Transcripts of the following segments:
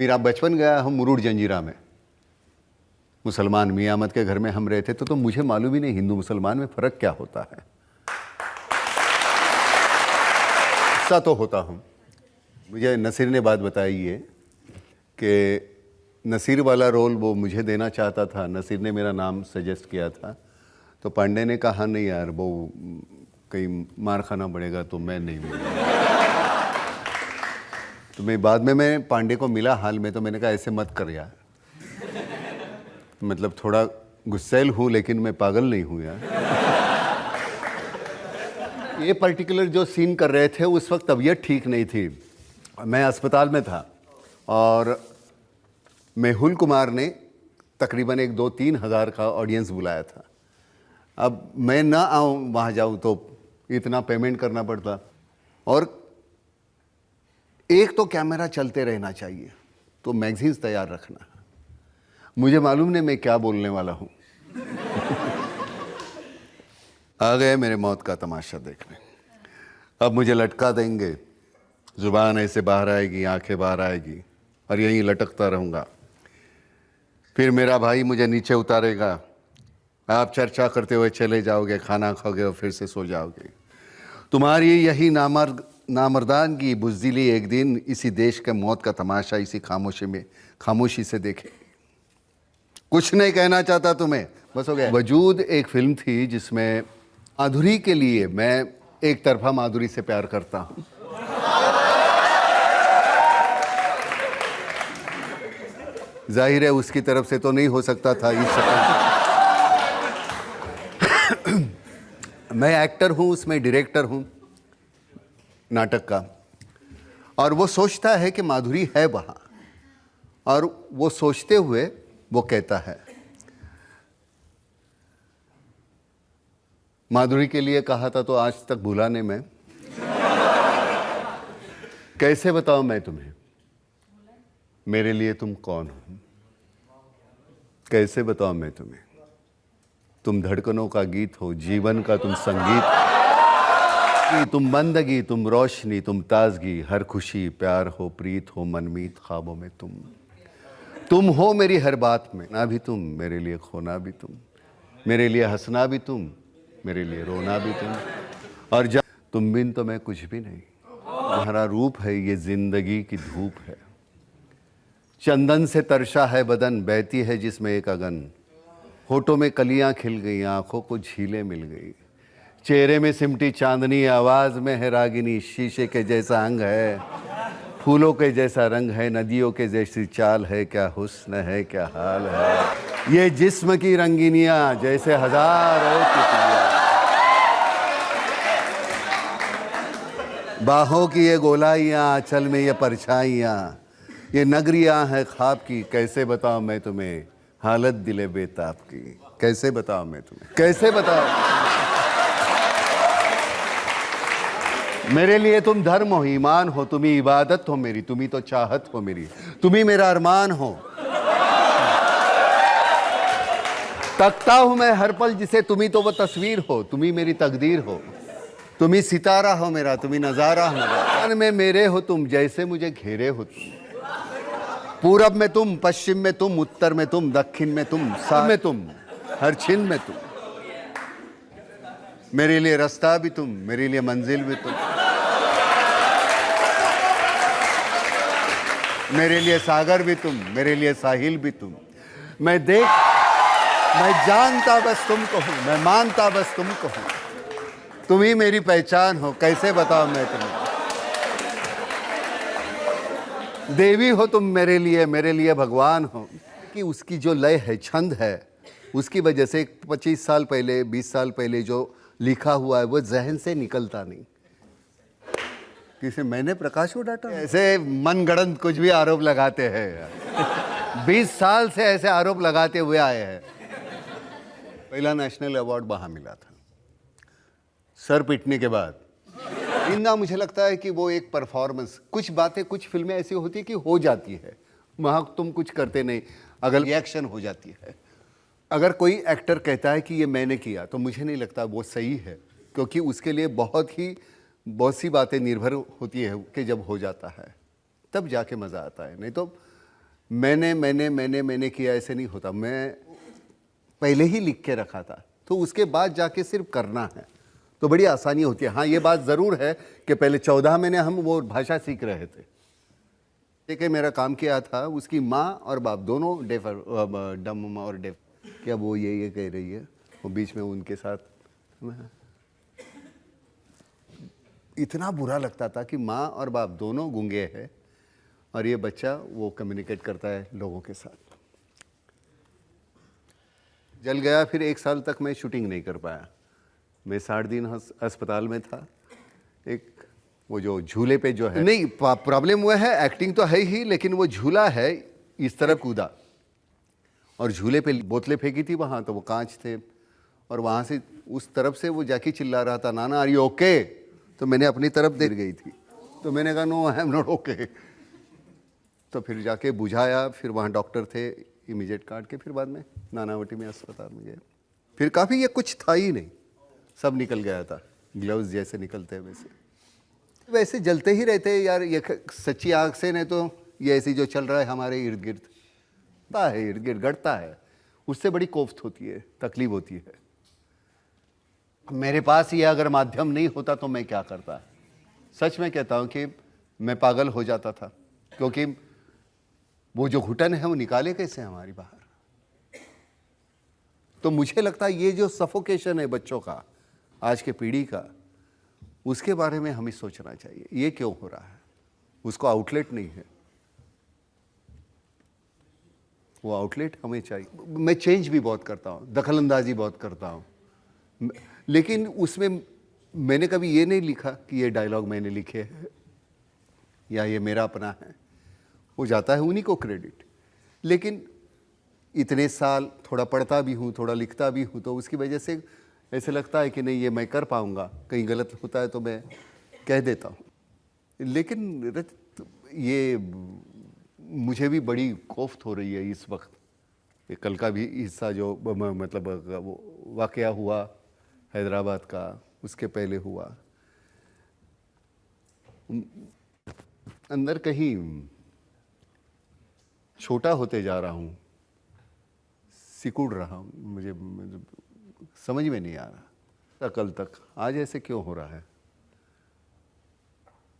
मेरा बचपन गया हम मुरुड जंजीरा में, मुसलमान मियाँ अहमद के घर में हम रहते तो मुझे मालूम ही नहीं हिंदू मुसलमान में फ़र्क क्या होता है। ऐसा तो होता हूँ। मुझे नसीर ने बात बताई है कि नसीर वाला रोल वो मुझे देना चाहता था, नसीर ने मेरा नाम सजेस्ट किया था, तो पांडे ने कहा नहीं यार वो कहीं मार खाना पड़ेगा तो मैं नहीं मिलूँगा। तो मैं बाद में मैं पांडे को मिला हाल में, तो मैंने कहा ऐसे मत कर यार, मतलब थोड़ा गुस्सैल हूँ लेकिन मैं पागल नहीं हूँ यार। ये पर्टिकुलर जो सीन कर रहे थे उस वक्त तबीयत ठीक नहीं थी, मैं अस्पताल में था और मेहुल कुमार ने तकरीबन 1-2-3 हज़ार का ऑडियंस बुलाया था। अब मैं ना आऊँ वहाँ जाऊँ तो इतना पेमेंट करना पड़ता, और एक तो कैमरा चलते रहना चाहिए, तो मैगजीन्स तैयार रखना। मुझे मालूम नहीं मैं क्या बोलने वाला हूँ। आ गए मेरे मौत का तमाशा देखने। अब मुझे लटका देंगे, जुबान ऐसे बाहर आएगी, आंखें बाहर आएगी और यहीं लटकता रहूँगा। फिर मेरा भाई मुझे नीचे उतारेगा, आप चर्चा करते हुए चले जाओगे, खाना खाओगे और फिर से सो जाओगे। तुम्हारी यही नामर्दानगी बुज़दिली एक दिन इसी देश के मौत का तमाशा इसी खामोशी से देखे। कुछ नहीं कहना चाहता तुम्हें, बस हो गया। वजूद एक फिल्म थी जिसमें माधुरी के लिए मैं एक तरफा माधुरी से प्यार करता हूँ। जाहिर है उसकी तरफ से तो नहीं हो सकता था इस शक्ल। मैं एक्टर हूँ, उसमें डायरेक्टर हूँ नाटक का, और वो सोचता है कि माधुरी है वहाँ, और वो सोचते हुए वो कहता है। माधुरी के लिए कहा था तो आज तक भुलाने में कैसे बताऊं मैं तुम्हें, मेरे लिए तुम कौन हो, कैसे बताऊं मैं तुम्हें। तुम धड़कनों का गीत हो, जीवन का तुम संगीत, तुम बंदगी, तुम रोशनी, तुम ताजगी, हर खुशी प्यार हो, प्रीत हो, मनमीत ख्वाबों में तुम हो मेरी हर बात में। ना भी तुम, मेरे लिए खोना भी तुम, मेरे लिए हंसना भी तुम, मेरे लिए रोना भी तुम, और जब तुम बिन तो मैं कुछ भी नहीं। तुम्हारा रूप है ये जिंदगी की धूप है, चंदन से तरशा है बदन, बहती है जिसमें एक अगन। होठों में कलियां खिल गई, आंखों को झीलें मिल गई, चेहरे में सिमटी चांदनी, आवाज में है रागिनी। शीशे के जैसा अंग है, फूलों के जैसा रंग है, नदियों के जैसी चाल है, क्या हुस्न है, क्या हाल है। ये जिस्म की रंगीनियां जैसे हजारों तितलियां, बाहों की ये गोलाइयां, आंचल में ये परछाइयां, ये नगरियां हैं ख्वाब की। कैसे बताऊं मैं तुम्हें हालत दिले बेताब की, कैसे बताऊं मैं तुम्हें, कैसे बताऊं। मेरे लिए तुम धर्म हो, ईमान हो, तुम ही इबादत हो मेरी, तुम ही तो चाहत हो मेरी, तुम ही मेरा अरमान हो। तकता हूं मैं हर पल जिसे, तुम ही तो वो तस्वीर हो, तुम ही मेरी तकदीर हो, तुम ही सितारा हो मेरा, तुम ही नजारा हो मेरा। मन में मेरे हो तुम, जैसे मुझे घेरे हो तुम। पूरब में तुम, पश्चिम में तुम, उत्तर में तुम, दक्षिण में तुम, साथ में तुम, हर छिन में तुम। मेरे लिए रास्ता भी तुम, मेरे लिए मंजिल भी तुम, मेरे लिए सागर भी तुम, मेरे लिए साहिल भी तुम। मैं जानता बस तुमको हूं, मैं मानता बस तुमको हूं, तुम ही मेरी पहचान हो। कैसे बताऊं मैं तुम्हें, देवी हो तुम मेरे लिए भगवान हो। कि उसकी जो लय है, छंद है, उसकी वजह से 25 साल पहले, 20 साल पहले जो लिखा हुआ है वो जहन से निकलता नहीं। किसी मैंने प्रकाश को डांटा, ऐसे मनगढ़ंत कुछ भी आरोप लगाते हैं। 20 साल से ऐसे आरोप लगाते हुए आए हैं। पहला नेशनल अवार्ड वहाँ मिला था, सर पिटने के बाद। इतना मुझे लगता है कि वो एक परफॉर्मेंस, कुछ बातें, कुछ फिल्में ऐसी होती है कि हो जाती है, वहाँ तुम कुछ करते नहीं, अगर रिएक्शन हो जाती है। अगर कोई एक्टर कहता है कि ये मैंने किया, तो मुझे नहीं लगता वो सही है, क्योंकि उसके लिए बहुत सी बातें निर्भर होती है कि जब हो जाता है तब जाके मज़ा आता है। नहीं तो मैंने किया, ऐसे नहीं होता। मैं पहले ही लिख के रखा था, तो उसके बाद जाके सिर्फ करना है तो बड़ी आसानी होती है। हाँ, ये बात ज़रूर है कि पहले 14 महीने हम वो भाषा सीख रहे थे। एक मेरा काम किया था, उसकी माँ और बाप दोनों डेफ, डम और डेफ। क्या वो ये कह रही है, वो बीच में उनके साथ इतना बुरा लगता था कि माँ और बाप दोनों गूंगे हैं और ये बच्चा वो कम्युनिकेट करता है लोगों के साथ। जल गया, फिर 1 साल तक मैं शूटिंग नहीं कर पाया। मैं 60 दिन अस्पताल में था। एक वो जो झूले पे जो है, नहीं प्रॉब्लम वो है, एक्टिंग तो है ही, लेकिन वो झूला है, इस तरह कूदा और झूले पे बोतलें फेंकी थी वहाँ, तो वो कांच थे और वहाँ से उस तरफ से वो जाके चिल्ला रहा था, नाना आर यू ओके? तो मैंने अपनी तरफ देख गई थी, तो मैंने कहा no I am not okay. तो फिर जाके बुझाया, फिर वहाँ डॉक्टर थे, इमीडिएट काट के फिर बाद में नानावटी में अस्पताल में गए। फिर काफ़ी ये कुछ था ही नहीं, सब निकल गया था, ग्लव्स जैसे निकलते हैं वैसे जलते ही रहते हैं यार। ये सच्ची आग से नहीं तो ये ऐसी जो चल रहा है हमारे इर्द गिर्द, इर्द गिर्द गड़ता है, उससे बड़ी कोफ्त होती है, तकलीफ होती है। मेरे पास ये अगर माध्यम नहीं होता तो मैं क्या करता। सच में कहता हूँ कि मैं पागल हो जाता था, क्योंकि वो जो घुटन है वो निकाले कैसे हमारी बाहर। तो मुझे लगता है ये जो सफोकेशन है बच्चों का, आज के पीढ़ी का, उसके बारे में हमें सोचना चाहिए। ये क्यों हो रहा है? उसको आउटलेट नहीं है, वो आउटलेट हमें चाहिए। मैं चेंज भी बहुत करता हूँ, दखलंदाजी बहुत करता हूँ, लेकिन उसमें मैंने कभी ये नहीं लिखा कि ये डायलॉग मैंने लिखे हैं या ये मेरा अपना है। वो जाता है उन्हीं को क्रेडिट। लेकिन इतने साल थोड़ा पढ़ता भी हूँ, थोड़ा लिखता भी हूँ, तो उसकी वजह से ऐसे लगता है कि नहीं ये मैं कर पाऊँगा। कहीं गलत होता है तो मैं कह देता हूँ। लेकिन ये मुझे भी बड़ी कोफ्त हो रही है इस वक्त। ये कल का भी हिस्सा जो मतलब वो वाक़या हुआ हैदराबाद का, उसके पहले हुआ, अंदर कहीं छोटा होते जा रहा हूँ, सिकुड़ रहा हूँ। मुझे समझ में नहीं आ रहा कल तक आज ऐसे क्यों हो रहा है।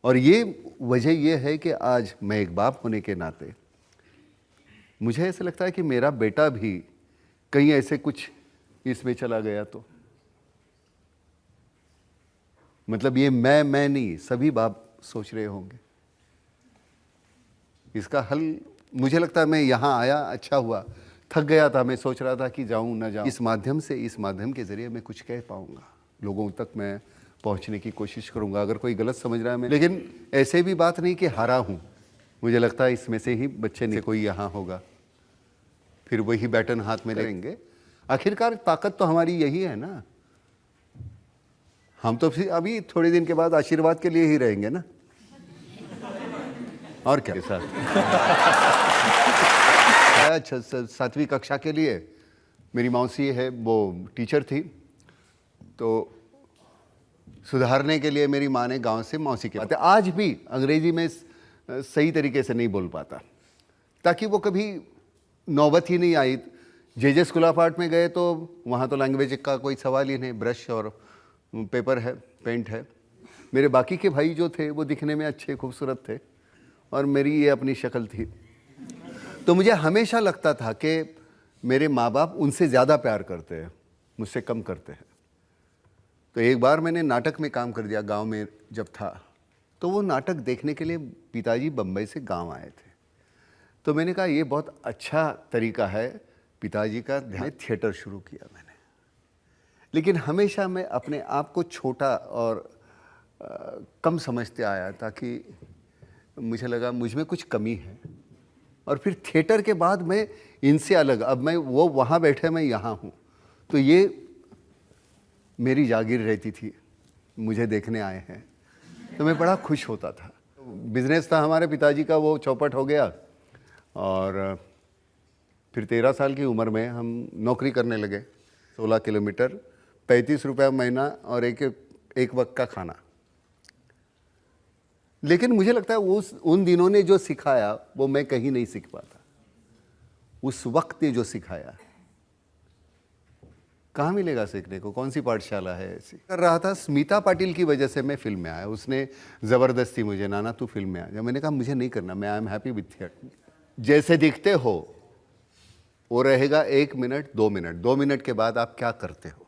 और ये वजह ये है कि आज मैं एक बाप होने के नाते मुझे ऐसा लगता है कि मेरा बेटा भी कहीं ऐसे कुछ इसमें चला गया तो, मतलब ये मैं नहीं, सभी बाप सोच रहे होंगे। इसका हल मुझे लगता है, मैं यहाँ आया अच्छा हुआ, थक गया था, मैं सोच रहा था कि जाऊँ ना जाऊँ। इस माध्यम से, इस माध्यम के ज़रिए मैं कुछ कह पाऊँगा, लोगों तक मैं पहुँचने की कोशिश करूँगा। अगर कोई गलत समझ रहा है मैं, लेकिन ऐसे भी बात नहीं कि हारा हूँ। मुझे लगता है इसमें से ही बच्चे नहीं कोई यहाँ होगा, फिर वही बैटन हाथ में लेंगे। आखिरकार ताकत तो हमारी यही है ना। हम तो फिर अभी थोड़े दिन के बाद आशीर्वाद के लिए ही रहेंगे ना, और क्या साथ। 7वीं कक्षा के लिए मेरी मौसी है, वो टीचर थी, तो सुधारने के लिए मेरी माँ ने गांव से मौसी के बातें, आज भी अंग्रेजी में सही तरीके से नहीं बोल पाता, ताकि वो कभी नौबत ही नहीं आई। जे स्कूल ऑफ आर्ट में गए तो वहाँ तो लैंग्वेज का कोई सवाल ही नहीं, ब्रश और पेपर है, पेंट है। मेरे बाकी के भाई जो थे वो दिखने में अच्छे खूबसूरत थे और मेरी ये अपनी शक्ल थी। तो मुझे हमेशा लगता था कि मेरे माँ बाप उनसे ज़्यादा प्यार करते हैं, मुझसे कम करते हैं। तो एक बार मैंने नाटक में काम कर दिया गांव में जब था, तो वो नाटक देखने के लिए पिताजी बम्बई से गांव आए थे। तो मैंने कहा ये बहुत अच्छा तरीका है पिताजी का, ध्यान थिएटर शुरू किया मैंने। लेकिन हमेशा मैं अपने आप को छोटा और कम समझते आया, ताकि मुझे लगा मुझ में कुछ कमी है। और फिर थिएटर के बाद मैं इनसे अलग, अब मैं वो वहाँ बैठे मैं यहाँ हूँ, तो ये मेरी जागीर रहती थी, मुझे देखने आए हैं, तो मैं बड़ा खुश होता था। बिजनेस था हमारे पिताजी का, वो चौपट हो गया और फिर 13 साल की उम्र में हम नौकरी करने लगे। 16 किलोमीटर, 35 रुपया महीना और एक वक्त का खाना। लेकिन मुझे लगता है उन दिनों ने जो सिखाया वो मैं कहीं नहीं सीख पाता। उस वक्त ने जो सिखाया, कहाँ मिलेगा सीखने को? कौन सी पाठशाला है ऐसी? कर रहा था, स्मिता पाटिल की वजह से मैं फिल्म में आया। उसने ज़बरदस्ती मुझे, नाना तू फिल्म में आ जा। मैंने कहा मुझे नहीं करना, मैं I am happy with theatre. जैसे दिखते हो वो रहेगा 1 मिनट 2 मिनट, 2 मिनट के बाद आप क्या करते हो।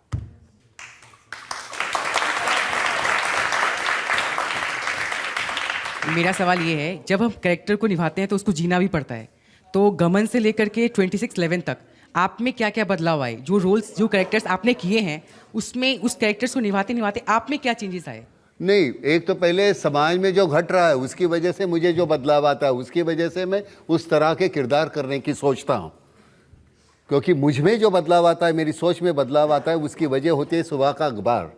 मेरा सवाल ये है, जब हम कैरेक्टर को निभाते हैं तो उसको जीना भी पड़ता है। तो गमन से लेकर के 2611 तक आप में क्या क्या बदलाव आए? जो रोल्स, जो कैरेक्टर्स आपने किए हैं, उसमें उस कैरेक्टर्स को निभाते निभाते आप में क्या चेंजेस आए? नहीं, एक तो पहले समाज में जो घट रहा है उसकी वजह से मुझे जो बदलाव आता है, उसकी वजह से मैं उस तरह के किरदार करने की सोचता हूँ। क्योंकि मुझ में जो बदलाव आता है, मेरी सोच में बदलाव आता है, उसकी वजह होती है सुबह का अखबार।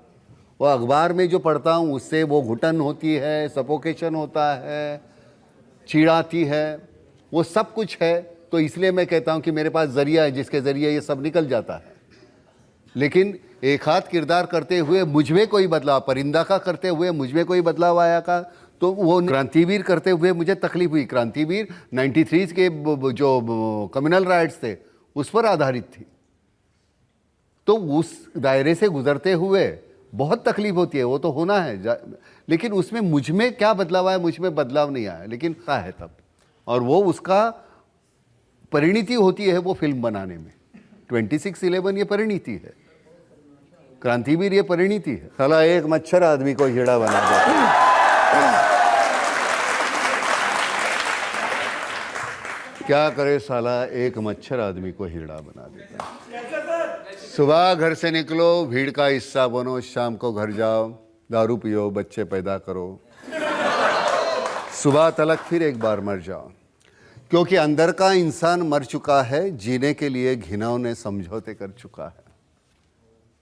वो अखबार में जो पढ़ता हूँ उससे वो घुटन होती है, सफोकेशन होता है, चीड़ आती है, वो सब कुछ है। तो इसलिए मैं कहता हूँ कि मेरे पास जरिया है जिसके ज़रिए ये सब निकल जाता है। लेकिन एक हाथ किरदार करते हुए मुझ में कोई बदलाव, परिंदा का करते हुए मुझ में कोई बदलाव आया का, तो वो क्रांतिवीर करते हुए मुझे तकलीफ हुई। क्रांतिवीर 93 के जो कम्युनल राइट्स थे उस पर आधारित थी। तो उस दायरे से गुजरते हुए बहुत तकलीफ होती है, वो तो होना है। लेकिन उसमें मुझ में क्या बदलाव आया? मुझ में बदलाव नहीं आया, लेकिन क्या है तब, और वो उसका परिणति होती है वो फिल्म बनाने में। 2611 ये परिणति है, क्रांतिवीर ये परिणति है। साला एक मच्छर आदमी को हीड़ा बना देता। क्या करे साला, एक मच्छर आदमी को हीड़ा बना देता। सुबह घर से निकलो, भीड़ का हिस्सा बनो, शाम को घर जाओ, दारू पियो, बच्चे पैदा करो, सुबह तलक फिर एक बार मर जाओ। क्योंकि अंदर का इंसान मर चुका है, जीने के लिए घिनौने समझौते कर चुका है।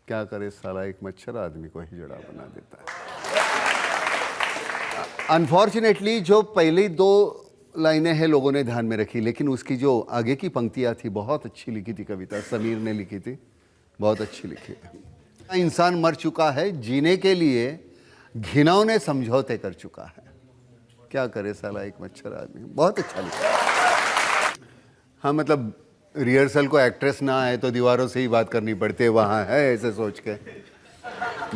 क्या करे साला, एक मच्छर आदमी को हिजड़ा बना देता है। अनफॉर्चुनेटली जो पहली 2 लाइनें हैं लोगों ने ध्यान में रखी, लेकिन उसकी जो आगे की पंक्तियां थी बहुत अच्छी लिखी थी। कविता समीर ने लिखी थी, बहुत अच्छी लिखी है। इंसान मर चुका है, जीने के लिए घिनौने समझौते कर चुका है। क्या करे साला, एक मच्छर आदमी। बहुत अच्छा लिखा। हाँ, मतलब रिहर्सल को एक्ट्रेस ना आए तो दीवारों से ही बात करनी पड़ती है, वहाँ है ऐसे सोच के।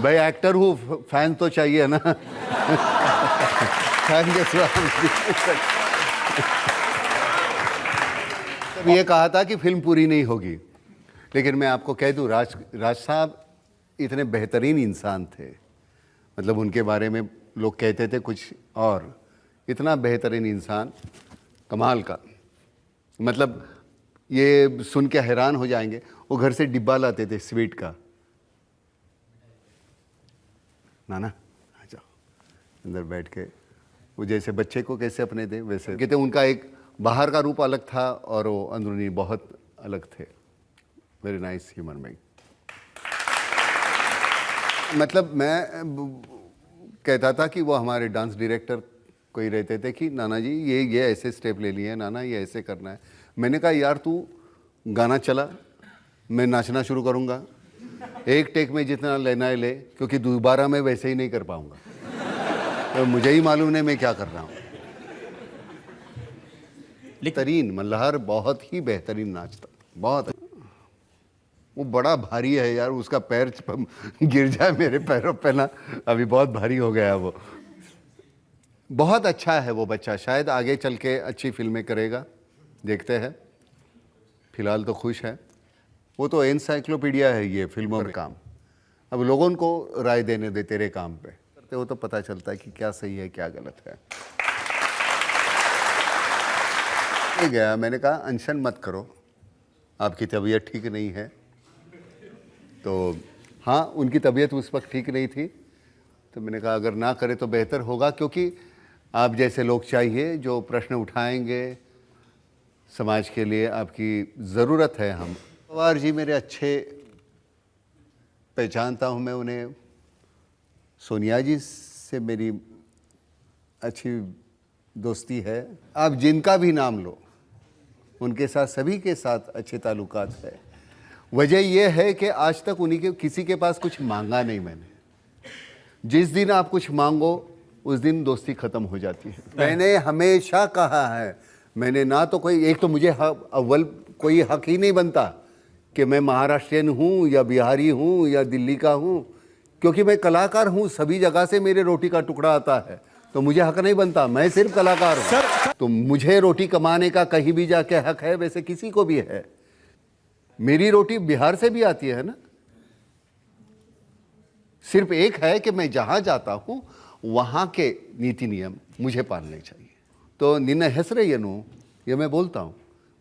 भाई एक्टर हूँ, फैन तो चाहिए ना। फैन के सिवा तब ये कहा था कि फिल्म पूरी नहीं होगी, लेकिन मैं आपको कह दूँ, राज साहब इतने बेहतरीन इंसान थे। मतलब उनके बारे में लोग कहते थे कुछ और, इतना बेहतरीन इंसान, कमाल का। मतलब ये सुन के हैरान हो जाएंगे, वो घर से डिब्बा लाते थे स्वीट का। नाना आ जाओ, अंदर बैठ के, वो जैसे बच्चे को कैसे अपने दे वैसे कहते। उनका एक बाहर का रूप अलग था और वो अंदरूनी बहुत अलग थे। Very nice human being. मतलब मैं कहता था कि वो हमारे डांस डायरेक्टर कोई रहते थे कि नाना जी ये ऐसे स्टेप ले लिए हैं, नाना ये ऐसे करना है। मैंने कहा यार तू गाना चला, मैं नाचना शुरू करूँगा, एक टेक में जितना लेना है ले, क्योंकि दोबारा मैं वैसे ही नहीं कर पाऊँगा। तो मुझे ही मालूम नहीं मैं क्या कर रहा हूँ। बेहतरीन मल्हार, बहुत ही बेहतरीन नाचता, बहुत। वो बड़ा भारी है यार, उसका पैर गिर जाए मेरे पैरों पे ना, अभी बहुत भारी हो गया वो। बहुत अच्छा है वो बच्चा, शायद आगे चल के अच्छी फिल्में करेगा, देखते हैं। फिलहाल तो खुश है। वो तो एनसाइक्लोपीडिया है ये फिल्मों में काम। अब लोगों को राय देने दे तेरे काम पे, करते हो तो पता चलता है कि क्या सही है क्या गलत है। गया, मैंने कहा अनशन मत करो, आपकी तबीयत ठीक नहीं है। तो हाँ, उनकी तबीयत उस वक्त ठीक नहीं थी, तो मैंने कहा अगर ना करे तो बेहतर होगा, क्योंकि आप जैसे लोग चाहिए जो प्रश्न उठाएंगे, समाज के लिए आपकी ज़रूरत है। हम पवार जी मेरे अच्छे, पहचानता हूँ मैं उन्हें। सोनिया जी से मेरी अच्छी दोस्ती है। आप जिनका भी नाम लो, उनके साथ, सभी के साथ अच्छे ताल्लुकात है। वजह यह है कि आज तक उन्हीं के किसी के पास कुछ मांगा नहीं मैंने। जिस दिन आप कुछ मांगो उस दिन दोस्ती ख़त्म हो जाती है। मैंने हमेशा कहा है, मैंने ना तो कोई, एक तो मुझे अव्वल कोई हक ही नहीं बनता कि मैं महाराष्ट्रियन हूँ या बिहारी हूँ या दिल्ली का हूँ, क्योंकि मैं कलाकार हूँ, सभी जगह से मेरे रोटी का टुकड़ा आता है, तो मुझे हक नहीं बनता। मैं सिर्फ कलाकार हूँ। तो मुझे रोटी कमाने का कहीं भी जाके हक है, वैसे किसी को भी है। मेरी रोटी बिहार से भी आती है ना। सिर्फ एक है कि मैं जहां जाता हूं वहां के नीति नियम मुझे पालने चाहिए। तो निन्न ಹೆಸರೇ ಏನು ये मैं बोलता हूं,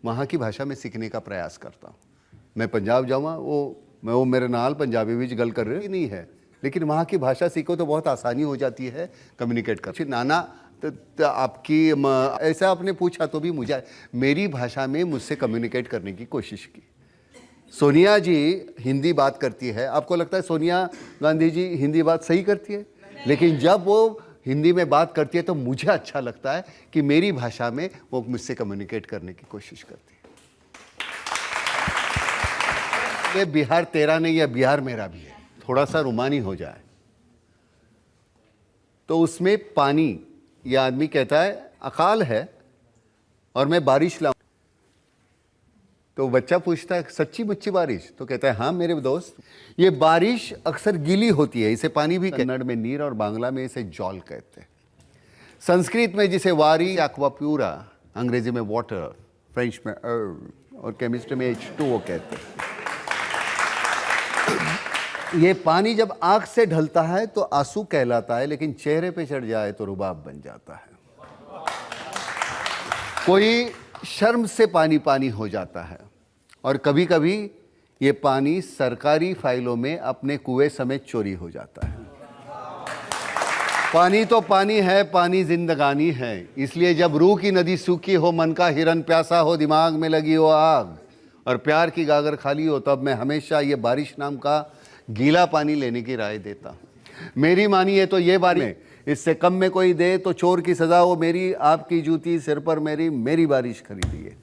वहां की भाषा में सीखने का प्रयास करता हूं। मैं पंजाब जाऊँगा, वो मेरे नाल पंजाबी विच गल कर रहे नहीं है, लेकिन वहाँ की भाषा सीखो तो बहुत आसानी हो जाती है कम्युनिकेट कर। नाना तो आपकी ऐसा आपने पूछा तो भी मुझे मेरी भाषा में मुझसे कम्युनिकेट करने की कोशिश की। सोनिया जी हिंदी बात करती है, आपको लगता है सोनिया गांधी जी हिंदी बात सही करती है, लेकिन जब वो हिंदी में बात करती है तो मुझे अच्छा लगता है कि मेरी भाषा में वो मुझसे कम्युनिकेट करने की कोशिश करती है। ये बिहार तेरा नहीं है, बिहार मेरा भी है। थोड़ा सा रुमानी हो जाए तो उसमें पानी, यह आदमी कहता है अकाल है और मैं बारिश लाऊं, तो बच्चा पूछता है सच्ची मुच्ची बारिश, तो कहता है हाँ मेरे दोस्त, ये बारिश अक्सर गीली होती है, इसे पानी भी कन्नड़ में नीर और बांग्ला में इसे जॉल कहते हैं, संस्कृत में जिसे वारी एक्वाप्यूरा, अंग्रेजी में वाटर, फ्रेंच में और केमिस्ट्री में H2O कहते हैं। ये पानी जब आंख से ढलता है तो आंसू कहलाता है, लेकिन चेहरे पे चढ़ जाए तो रुबाब बन जाता है। कोई शर्म से पानी पानी हो जाता है, और कभी कभी ये पानी सरकारी फाइलों में अपने कुएं समेत चोरी हो जाता है। पानी तो पानी है, पानी जिंदगानी है, इसलिए जब रूह की नदी सूखी हो, मन का हिरन प्यासा हो, दिमाग में लगी हो आग और प्यार की गागर खाली हो, तब मैं हमेशा ये बारिश नाम का गीला पानी लेने की राय देता हूँ। मेरी मानिए तो ये बारिश, इससे कम में कोई दे तो चोर की सजा हो, मेरी आपकी जूती सिर पर मेरी बारिश खरीदिए।